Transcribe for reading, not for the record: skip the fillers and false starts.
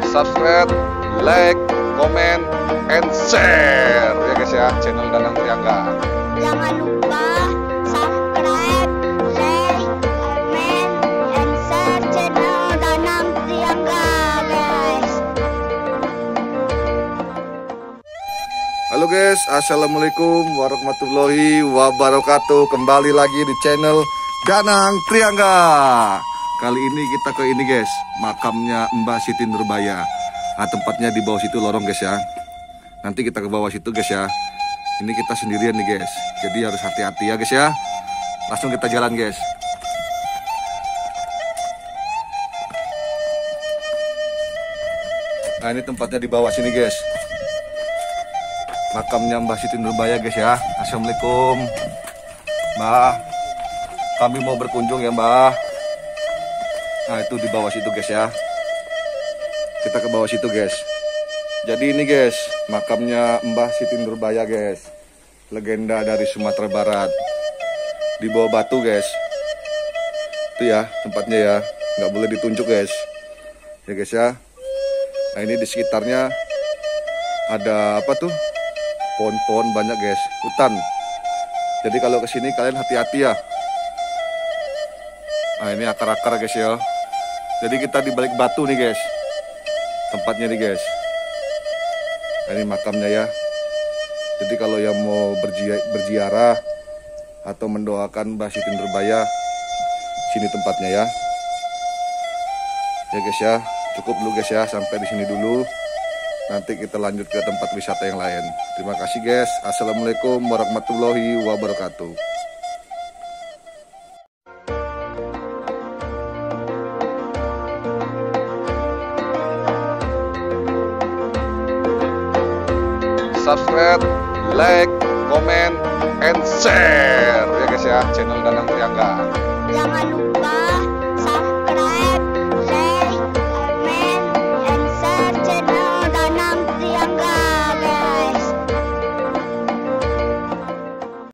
subscribe, like, comment, and share ya guys ya, channel Danang Priangga. Jangan lupa subscribe, like, comment, and share channel Danang Priangga guys. Halo guys, assalamualaikum warahmatullahi wabarakatuh. Kembali lagi di channel Danang Priangga. Kali ini kita ke ini guys, makamnya Mbah Siti Nurbaya. Nah, tempatnya di bawah situ lorong guys ya. Nanti kita ke bawah situ guys ya. Ini kita sendirian nih guys, jadi harus hati-hati ya guys ya. Langsung kita jalan guys. Nah, ini tempatnya di bawah sini guys. Makamnya Mbah Siti Nurbaya guys ya. Assalamualaikum Mbah, kami mau berkunjung ya Mbah. Nah, itu di bawah situ guys ya. Kita ke bawah situ guys. Jadi ini guys, makamnya Mbah Siti Nurbaya guys. Legenda dari Sumatera Barat. Di bawah batu guys. Itu ya tempatnya ya. Nggak boleh ditunjuk guys. Ya guys ya. Nah, ini di sekitarnya ada apa tuh? Pohon-pohon banyak guys. Hutan. Jadi kalau kesini kalian hati-hati ya. Nah, ini akar-akar guys ya. Jadi kita di balik batu nih guys. Tempatnya nih guys. Nah, ini makamnya ya. Jadi kalau yang mau berziarah atau mendoakan Mbah Siti Nurbaya, sini tempatnya ya. Ya guys ya, cukup dulu guys ya, sampai di sini dulu. Nanti kita lanjut ke tempat wisata yang lain. Terima kasih guys. Assalamualaikum warahmatullahi wabarakatuh. Subscribe, like, comment, and share ya guys ya, channel Danang Priangga. Jangan lupa